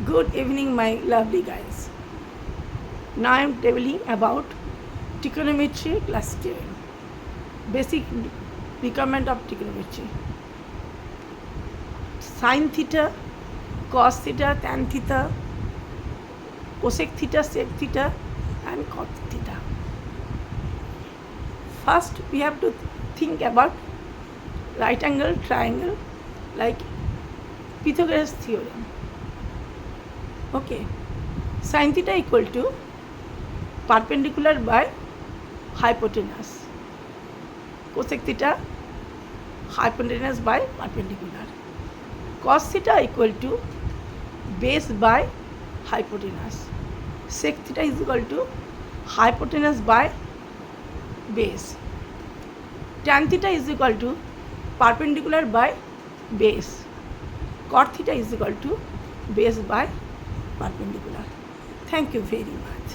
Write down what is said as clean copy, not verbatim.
Good evening, my lovely guys. Now I am telling about trigonometry class 10. Basic requirement of trigonometry. Sin theta, cos theta, tan theta, cosec theta, sec theta, and cot theta. First, we have to think about right angle triangle like Pythagoras theorem. Okay, sin theta equal to perpendicular by hypotenuse. Cosec theta hypotenuse by perpendicular. Cos theta equal to base by hypotenuse. Sec theta is equal to hypotenuse by base. Tan theta is equal to perpendicular by base. Cot theta is equal to base by perpendicular. Thank you very much.